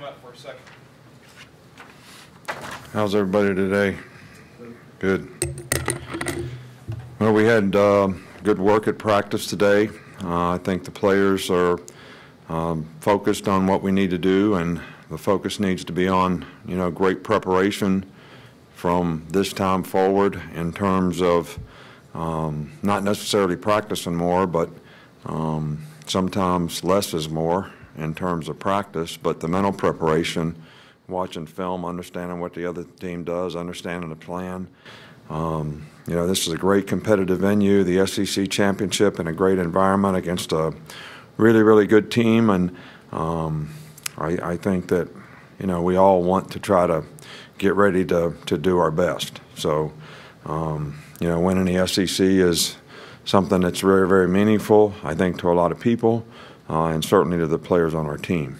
come out for a second. How's everybody today? Good. Well, we had good work at practice today. I think the players are focused on what we need to do, and the focus needs to be on, great preparation from this time forward in terms of not necessarily practicing more, but sometimes less is more in terms of practice, but the mental preparation, watching film, understanding what the other team does, understanding the plan. This is a great competitive venue, the SEC championship, in a great environment against a really, really good team, and I think that, we all want to try to get ready to do our best. So, winning the SEC is something that's very, very meaningful, I think, to a lot of people, and certainly to the players on our team.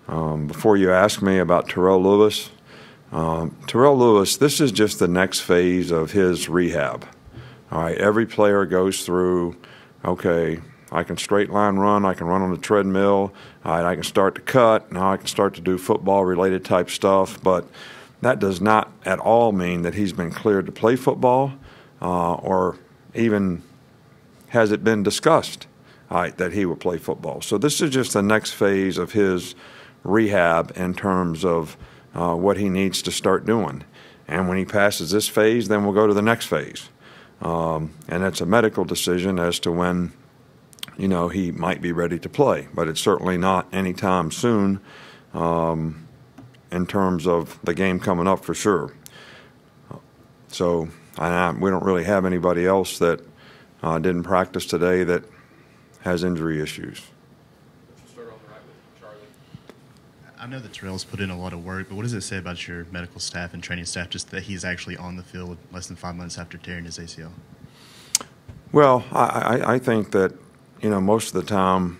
Before you ask me about Terrell Lewis, this is just the next phase of his rehab. All right, every player goes through, okay, I can straight line run, I can run on the treadmill, all right, I can start to cut, now I can start to do football-related type stuff, but that does not at all mean that he's been cleared to play football, or even has it been discussed that he will play football. So this is just the next phase of his rehab in terms of what he needs to start doing. And when he passes this phase, then we'll go to the next phase. And it's a medical decision as to when, he might be ready to play. But it's certainly not anytime soon in terms of the game coming up for sure. So we don't really have anybody else that didn't practice today that has injury issues. I know that Terrell's put in a lot of work, but what does it say about your medical staff and training staff just that he's actually on the field less than 5 months after tearing his ACL? Well, I think that, most of the time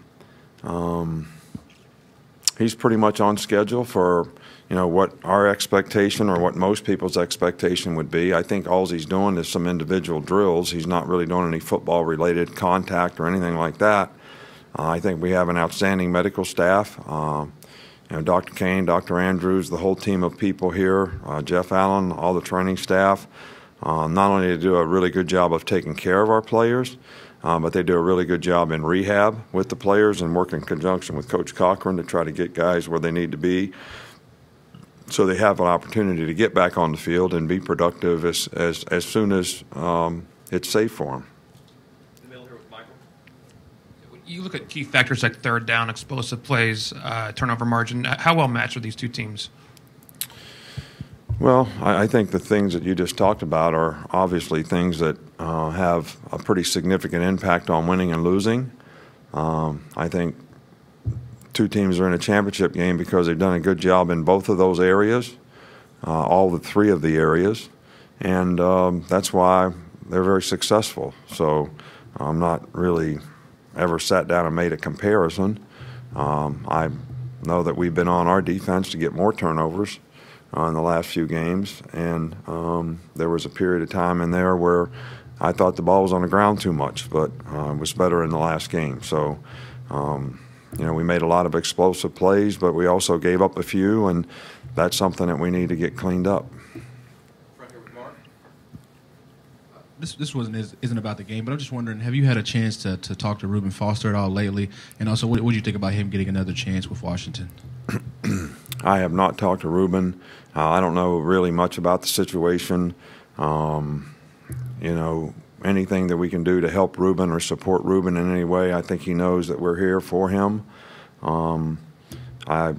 he's pretty much on schedule for, what our expectation or what most people's expectation would be. I think all he's doing is some individual drills. He's not really doing any football-related contact or anything like that. I think we have an outstanding medical staff. Dr. Kane, Dr. Andrews, the whole team of people here, Jeff Allen, all the training staff, not only do a really good job of taking care of our players, but they do a really good job in rehab with the players and work in conjunction with Coach Cochran to try to get guys where they need to be so they have an opportunity to get back on the field and be productive as soon as it's safe for them. You look at key factors like third down, explosive plays, turnover margin. How well matched are these two teams? Well, I think the things that you just talked about are obviously things that have a pretty significant impact on winning and losing. I think two teams are in a championship game because they've done a good job in both of those areas, all the three of the areas, and that's why they're very successful. So I'm not really ever sat down and made a comparison. I know that we've been on our defense to get more turnovers in the last few games, and there was a period of time in there where I thought the ball was on the ground too much, but it was better in the last game. So, we made a lot of explosive plays, but we also gave up a few, and that's something that we need to get cleaned up. This isn't about the game, but I'm just wondering, have you had a chance to talk to Reuben Foster at all lately? And also, what do you think about him getting another chance with Washington? I have not talked to Reuben. I don't know really much about the situation. Anything that we can do to help Reuben or support Reuben in any way, I think he knows that we're here for him. I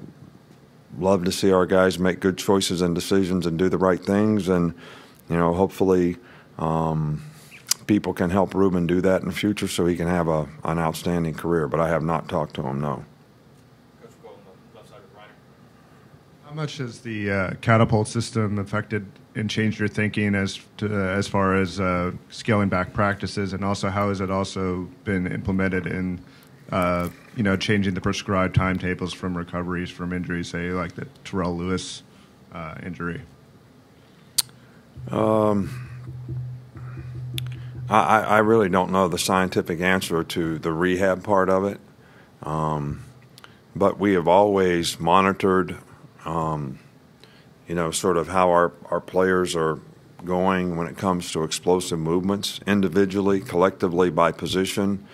love to see our guys make good choices and decisions and do the right things, and hopefully people can help Reuben do that in the future so he can have an outstanding career. But I have not talked to him, no. How much has the catapult system affected and changed your thinking as far as scaling back practices, and also how has it also been implemented in changing the prescribed timetables from recoveries from injuries, say like the Terrell Lewis injury? I really don't know the scientific answer to the rehab part of it. but we have always monitored, sort of how our players are going when it comes to explosive movements, individually, collectively, by position,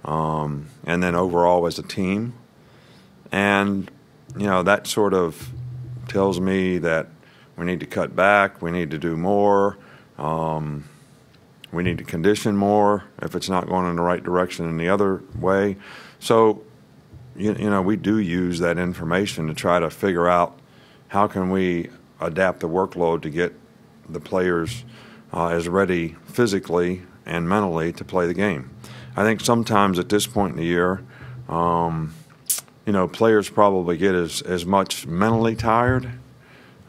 and then overall as a team. And, that sort of tells me that we need to cut back, we need to do more, we need to condition more if it's not going in the right direction in the other way. So, we do use that information to try to figure out how can we adapt the workload to get the players as ready physically and mentally to play the game. I think sometimes at this point in the year, players probably get as much mentally tired.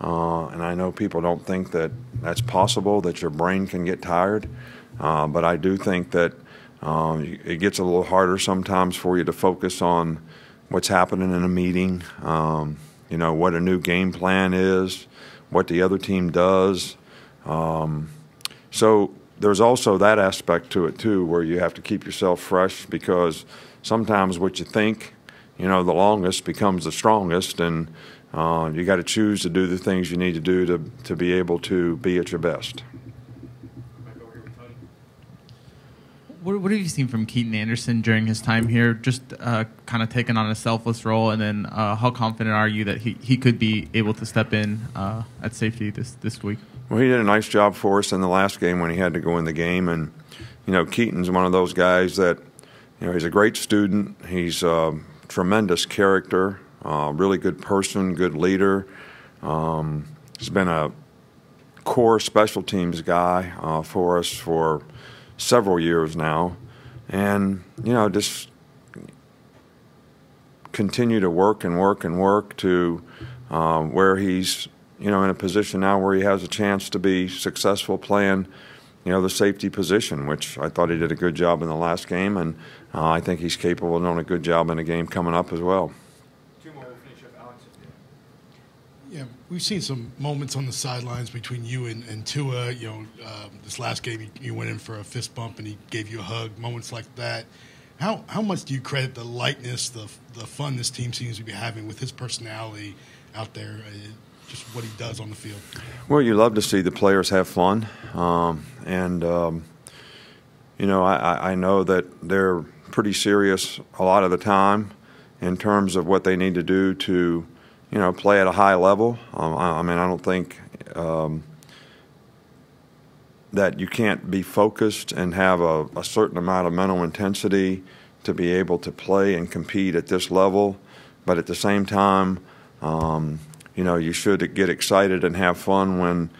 And I know people don't think that that's possible, that your brain can get tired. But I do think that it gets a little harder sometimes for you to focus on what's happening in a meeting, what a new game plan is, what the other team does. So there's also that aspect to it, too, where you have to keep yourself fresh because sometimes what you think, the longest becomes the strongest, and you got to choose to do the things you need to do to be able to be at your best. What have you seen from Keaton Anderson during his time here, just kind of taking on a selfless role, and then how confident are you that he could be able to step in at safety this week? Well, he did a nice job for us in the last game when he had to go in the game, and Keaton's one of those guys that he's a great student, he's a tremendous character, really good person, good leader. He's been a core special teams guy for us for several years now, and just continue to work and work and work to where he's in a position now where he has a chance to be successful playing the safety position, which I thought he did a good job in the last game, and I think he's capable of doing a good job in the game coming up as well. Two more, we'll finish up. Alex. Yeah, we've seen some moments on the sidelines between you and Tua. This last game you went in for a fist bump and he gave you a hug. Moments like that. How much do you credit the lightness, the fun this team seems to be having with his personality out there, just what he does on the field? Well, you love to see the players have fun, I know that they're pretty serious a lot of the time in terms of what they need to do to play at a high level. I don't think that you can't be focused and have a certain amount of mental intensity to be able to play and compete at this level. But at the same time, you should get excited and have fun when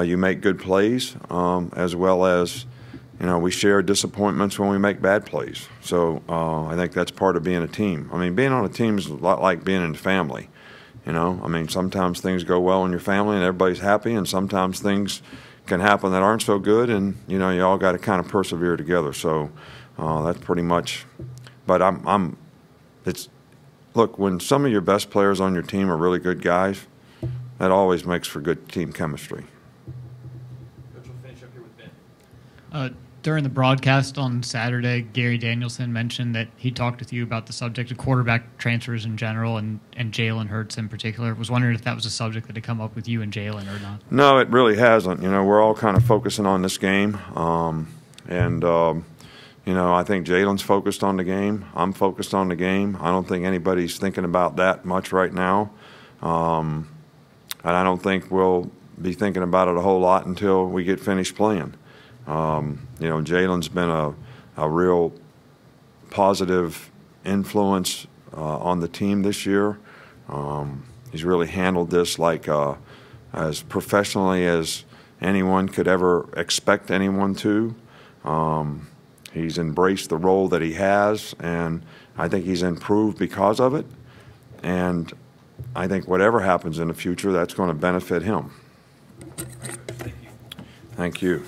you make good plays, as well as, we share disappointments when we make bad plays. So I think that's part of being a team. Being on a team is a lot like being in a family. Sometimes things go well in your family and everybody's happy, and sometimes things can happen that aren't so good, and you all got to kind of persevere together. So that's pretty much. But look, when some of your best players on your team are really good guys, that always makes for good team chemistry. Coach, we'll finish up here with Ben. During the broadcast on Saturday, Gary Danielson mentioned that he talked with you about the subject of quarterback transfers in general and Jalen Hurts in particular. I was wondering if that was a subject that had come up with you and Jalen or not. No, it really hasn't. We're all kind of focusing on this game. I think Jalen's focused on the game. I'm focused on the game. I don't think anybody's thinking about that much right now. And I don't think we'll be thinking about it a whole lot until we get finished playing. Jalen's been a real positive influence on the team this year. He's really handled this like as professionally as anyone could ever expect anyone to. He's embraced the role that he has, and I think he's improved because of it. And I think whatever happens in the future, that's going to benefit him. Thank you. Thank you.